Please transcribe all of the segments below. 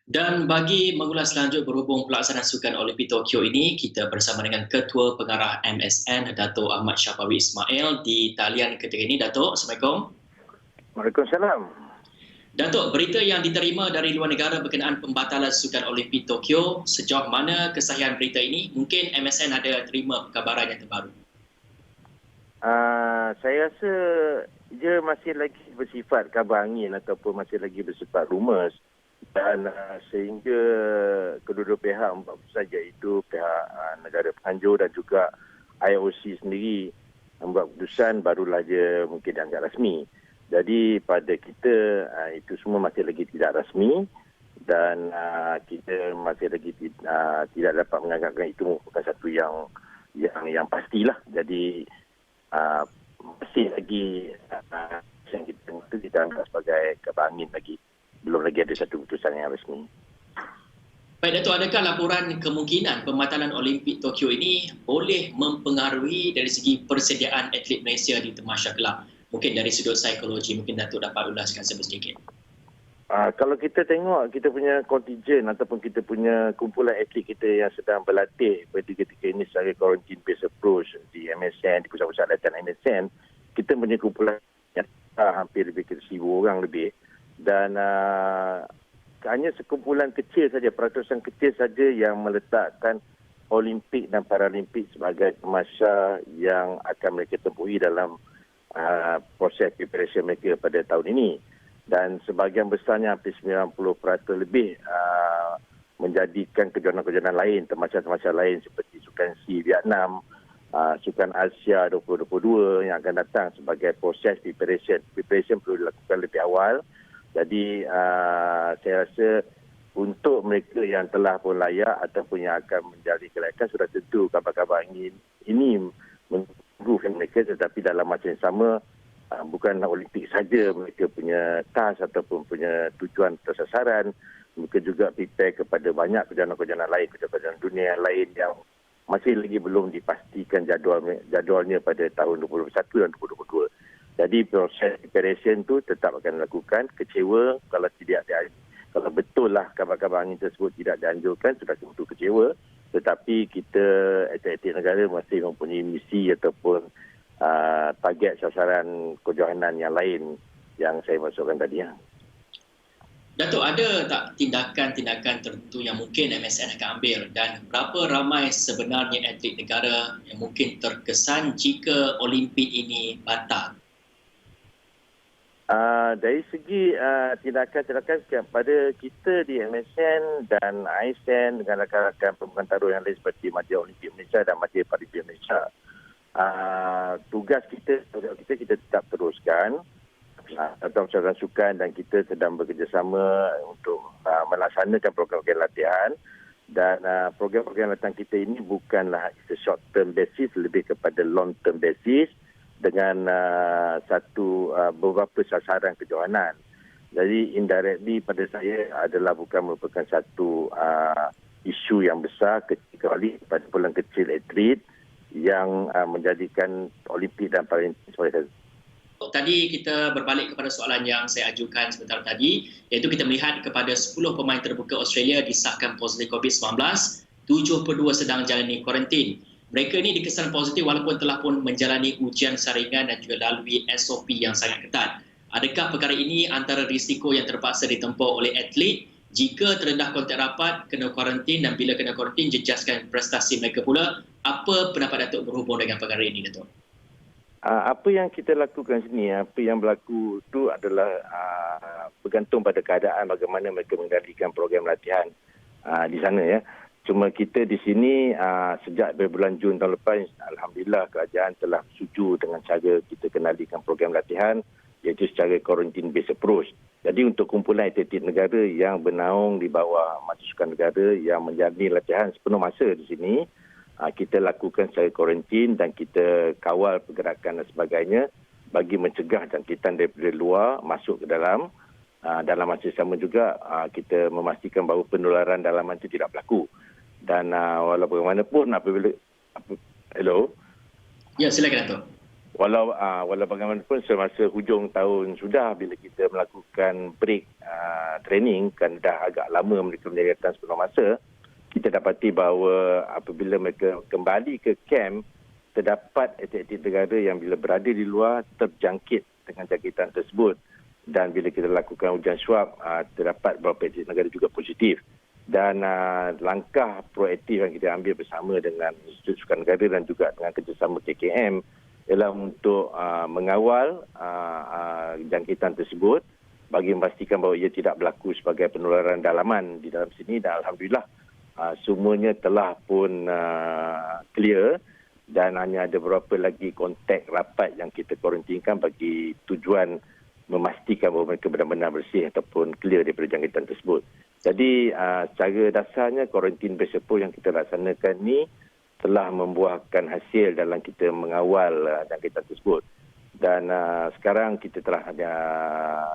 Dan bagi mengulas lanjut berhubung pelaksanaan Sukan Olimpik Tokyo ini, kita bersama dengan Ketua Pengarah MSN, Dato' Ahmad Syafawi Ismail di talian ketika ini. Dato', Assalamualaikum. Waalaikumsalam. Dato', berita yang diterima dari luar negara berkenaan pembatalan Sukan Olimpik Tokyo, sejauh mana kesahihan berita ini? Mungkin MSN ada terima perkabaran yang terbaru. Saya rasa dia masih lagi bersifat kabar angin ataupun masih lagi bersifat rumours. Dan sehingga kedua-dua pihak saja itu pihak negara penganjur dan juga IOC sendiri membuat keputusan barulah dia mungkin dianggap rasmi. Jadi pada kita itu semua masih lagi tidak rasmi dan kita masih lagi tidak dapat menganggapkan itu merupakan satu yang pastilah. Jadi masih lagi yang kita anggap sebagai kabar angin lagi. Belum lagi ada satu keputusan yang rasmi. Baik Dato', adakah laporan kemungkinan pembatalan Olimpik Tokyo ini boleh mempengaruhi dari segi persediaan atlet Malaysia di Tamasya Kelab? Mungkin dari sudut psikologi, mungkin Dato' dapat ulaskan sedikit. Kalau kita tengok kita punya kontijen ataupun kita punya kumpulan atlet kita yang sedang berlatih pada ketika ini secara quarantine based approach di MSN, di pusat-pusat latihan MSN, kita punya kumpulan yang hampir lebih ke 1,000 orang lebih. Dan hanya sekumpulan kecil saja, peratusan kecil saja yang meletakkan Olimpik dan Paralimpik sebagai masa yang akan mereka tempuhi dalam proses preparation mereka pada tahun ini. Dan sebahagian besarnya hampir 90% lebih menjadikan kejohanan-kejohanan lain, temasa-temasa lain seperti Sukan SEA Vietnam, Sukan Asia 2022 yang akan datang sebagai proses preparation. Preparation perlu dilakukan lebih awal. Jadi saya rasa untuk mereka yang telah pun layak ataupun yang akan menjadi kelayakan sudah tentu kabar-kabar ini menggugah mereka, tetapi dalam masa yang sama bukan Olimpik saja mereka punya task ataupun punya tujuan atau sasaran. Mereka juga prepare kepada banyak kejohanan-kejohanan lain, kejohanan dunia lain yang masih lagi belum dipastikan jadualnya pada tahun 2021 dan 2022. Jadi proses preparation tu tetap akan dilakukan. Kecewa kalau betul lah kabar-kabar angin tersebut tidak dianjurkan, sudah tentu kecewa. Tetapi kita atlet-atlet negara masih mempunyai misi ataupun target sasaran kejohanan yang lain yang saya maksudkan tadi. Dato', ada tak tindakan-tindakan tertentu yang mungkin MSN akan ambil dan berapa ramai sebenarnya atlet negara yang mungkin terkesan jika Olimpik ini batal? Dari segi tindakan-tindakan pada kita di MSN dan ASN dengan rakan-rakan pembukaan taruh yang lain seperti Majlis Olimpik Malaysia dan Majlis Paralimpik Malaysia, tugas kita tetap teruskan atau usahawan sukan dan kita sedang bekerjasama untuk melaksanakan program-program latihan dan program-program latihan kita ini bukanlah short term basis, lebih kepada long term basis dengan beberapa sasaran kejohanan. Jadi indirectly pada saya adalah bukan merupakan satu isu yang besar kecuali pada kumpulan kecil atlet yang menjadikan Olimpik dan Paralimpik sebagai satu. Tadi kita berbalik kepada soalan yang saya ajukan sebentar tadi, iaitu kita melihat kepada 10 pemain terbuka Australia disahkan positif COVID-19, 72 sedang jalani kuarantin. Mereka ini dikesan positif walaupun telah pun menjalani ujian saringan dan juga lalui SOP yang sangat ketat. Adakah perkara ini antara risiko yang terpaksa ditempuh oleh atlet jika terdedah kontak rapat, kena kuarantin dan bila kena kuarantin jejaskan prestasi mereka pula? Apa pendapat Datuk berhubung dengan perkara ini, Datuk? Apa yang kita lakukan sini, apa yang berlaku itu adalah bergantung pada keadaan bagaimana mereka mengendalikan program latihan di sana ya. Cuma kita di sini sejak bulan Jun tahun lepas, alhamdulillah kerajaan telah setuju dengan cara kita kendalikan program latihan iaitu secara quarantine based approach. Jadi untuk kumpulan atlet negara yang bernaung di bawah Majlis Sukan Negara yang menjalani latihan sepenuh masa di sini, kita lakukan secara quarantine dan kita kawal pergerakan dan sebagainya bagi mencegah jangkitan daripada luar masuk ke dalam. Dalam masa sama juga kita memastikan bahawa penularan dalam itu tidak berlaku. Dan walaupun bagaimanapun apabila... Hello? Ya, silakan Datuk. Walau bagaimanapun semasa hujung tahun sudah bila kita melakukan break training kan dah agak lama mereka menjadi sepenuh masa, kita dapati bahawa apabila mereka kembali ke kamp, terdapat atlet-atlet negara yang bila berada di luar terjangkit dengan jangkitan tersebut, dan bila kita lakukan ujian swab terdapat beberapa atlet negara juga positif. Dan langkah proaktif yang kita ambil bersama dengan Institut Sukan Negara dan juga dengan kerjasama KKM ialah untuk mengawal jangkitan tersebut bagi memastikan bahawa ia tidak berlaku sebagai penularan dalaman di dalam sini, dan alhamdulillah semuanya telah pun clear, dan hanya ada beberapa lagi kontak rapat yang kita kuarantinkan bagi tujuan memastikan bahawa mereka benar-benar bersih ataupun clear daripada jangkitan tersebut. Jadi secara dasarnya kuarantin base approach yang kita laksanakan ni telah membuahkan hasil dalam kita mengawal jangkitan tersebut. Dan sekarang kita telah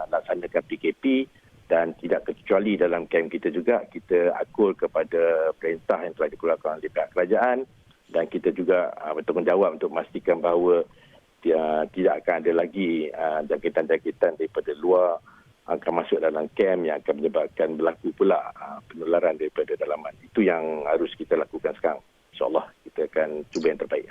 laksanakan PKP, dan tidak kecuali dalam kamp kita juga kita akur kepada perintah yang telah dikeluarkan oleh pihak kerajaan, dan kita juga bertanggungjawab untuk memastikan bahawa tidak akan ada lagi jangkitan-jangkitan daripada luar akan masuk dalam kamp yang akan menyebabkan berlaku pula penularan daripada dalaman. Itu yang harus kita lakukan sekarang. InsyaAllah kita akan cuba yang terbaik.